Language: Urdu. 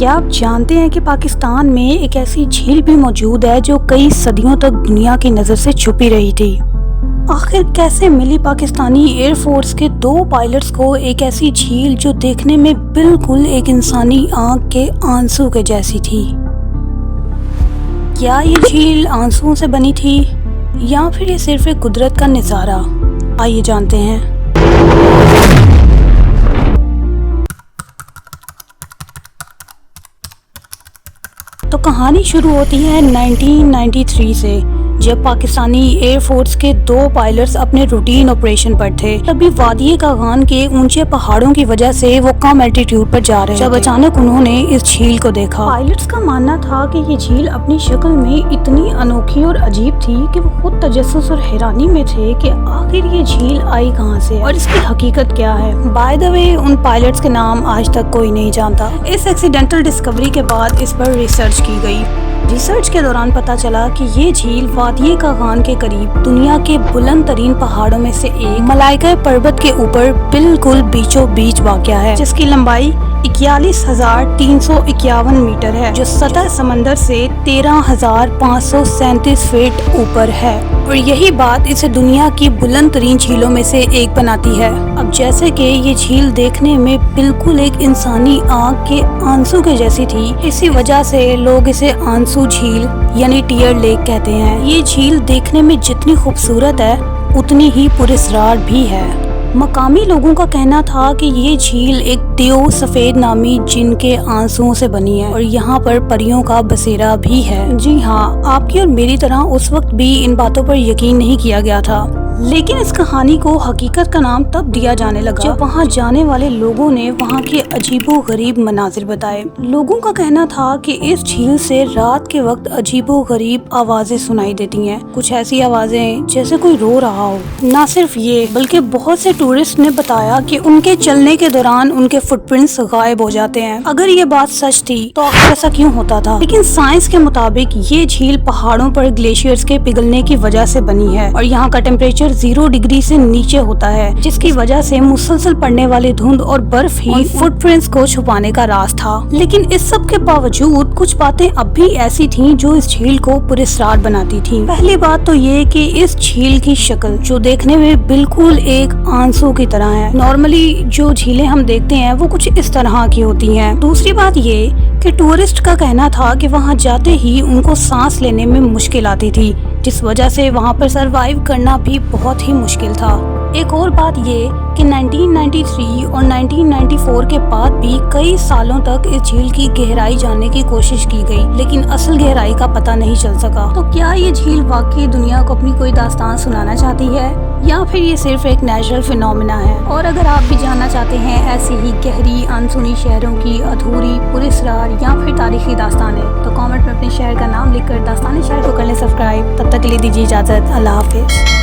کیا آپ جانتے ہیں کہ پاکستان میں ایک ایسی جھیل بھی موجود ہے جو کئی صدیوں تک دنیا کی نظر سے چھپی رہی تھی؟ آخر کیسے ملی پاکستانی ایئر فورس کے 2 پائلٹس کو ایک ایسی جھیل جو دیکھنے میں بالکل ایک انسانی آنکھ کے آنسو کے جیسی تھی؟ کیا یہ جھیل آنسوؤں سے بنی تھی یا پھر یہ صرف ایک قدرت کا نظارہ؟ آئیے جانتے ہیں۔ تو کہانی شروع ہوتی ہے 1993 سے، جب پاکستانی ایئر فورس کے 2 پائلٹس اپنے روٹین آپریشن پر تھے۔ تبھی وادی کاغان کے اونچے پہاڑوں کی وجہ سے وہ کم الٹیٹیوڈ پر جا رہے تھے جب اچانک انہوں نے اس جھیل کو دیکھا۔ پائلٹس کا ماننا تھا کہ یہ جھیل اپنی شکل میں اتنی انوکھی اور عجیب تھی کہ وہ خود تجسس اور حیرانی میں تھے کہ آخر یہ جھیل آئی کہاں سے اور اس کی حقیقت کیا ہے۔ By the way, in pilots کے نام آج تک کوئی نہیں جانتا۔ اس ایکسیڈنٹل ڈسکوری کے بعد اس پر ریسرچ کی گئی۔ ریسرچ کے دوران پتا چلا کہ یہ جھیل وادی کاغان کے قریب دنیا کے بلند ترین پہاڑوں میں سے ایک ملائکہ پربت کے اوپر بالکل بیچوں بیچ واقع ہے، جس کی لمبائی 41,351 میٹر ہے، جو سطح سمندر سے 13,537 فٹ اوپر ہے، اور یہی بات اسے دنیا کی بلند ترین جھیلوں میں سے ایک بناتی ہے۔ اب جیسے کہ یہ جھیل دیکھنے میں بالکل ایک انسانی آنکھ کے آنسو کے جیسی تھی، اسی وجہ سے لوگ اسے آنسو جھیل یعنی ٹیئر لیک کہتے ہیں۔ یہ جھیل دیکھنے میں جتنی خوبصورت ہے اتنی ہی پراسرار بھی ہے۔ مقامی لوگوں کا کہنا تھا کہ یہ جھیل ایک دیو سفید نامی جن کے آنسوؤں سے بنی ہے، اور یہاں پر پریوں کا بسیرا بھی ہے۔ جی ہاں، آپ کی اور میری طرح اس وقت بھی ان باتوں پر یقین نہیں کیا گیا تھا، لیکن اس کہانی کو حقیقت کا نام تب دیا جانے لگا جب وہاں جانے والے لوگوں نے وہاں کے عجیب و غریب مناظر بتائے۔ لوگوں کا کہنا تھا کہ اس جھیل سے رات کے وقت عجیب و غریب آوازیں سنائی دیتی ہیں، کچھ ایسی آوازیں جیسے کوئی رو رہا ہو۔ نہ صرف یہ بلکہ بہت سے ٹورسٹ نے بتایا کہ ان کے چلنے کے دوران ان کے فٹ پرنٹس غائب ہو جاتے ہیں۔ اگر یہ بات سچ تھی تو آخر ایسا کیوں ہوتا تھا؟ لیکن سائنس کے مطابق یہ جھیل پہاڑوں پر گلیشیئرز کے پگھلنے کی وجہ سے بنی ہے، اور یہاں کا ٹیمپریچر 0 ڈگری سے نیچے ہوتا ہے، جس کی وجہ سے مسلسل پڑنے والی دھند اور برف ہی فٹ پرنٹس کو چھپانے کا راز تھا۔ لیکن اس سب کے باوجود کچھ باتیں اب بھی ایسی تھیں جو اس جھیل کو پراسرار بناتی تھیں۔ پہلی بات تو یہ کہ اس جھیل کی شکل جو دیکھنے میں بالکل ایک آنسو کی طرح ہے۔ نارملی جو جھیلیں ہم دیکھتے ہیں وہ کچھ اس طرح کی ہوتی ہیں۔ دوسری بات یہ کہ ٹورسٹ کا کہنا تھا کہ وہاں جاتے ہی ان کو سانس لینے میں مشکل آتی تھی، جس وجہ سے وہاں پر سروائیو کرنا بھی بہت ہی مشکل تھا۔ ایک اور بات یہ کہ 1993 اور 1994 کے بعد بھی کئی سالوں تک اس جھیل کی گہرائی جاننے کی کوشش کی گئی، لیکن اصل گہرائی کا پتہ نہیں چل سکا۔ تو کیا یہ جھیل واقعی دنیا کو اپنی کوئی داستان سنانا چاہتی ہے یا پھر یہ صرف ایک نیچرل فینومینا ہے؟ اور اگر آپ بھی جاننا چاہتے ہیں ایسی ہی گہری انسنی شہروں کی ادھوری پراسرار یا پھر تاریخی داستانیں، تو کامنٹ میں اپنے شہر کا نام لکھ کر داستان شہر کو کر لیں سبسکرائب۔ تب تک کے لیے دیجیے اجازت، اللہ حافظ۔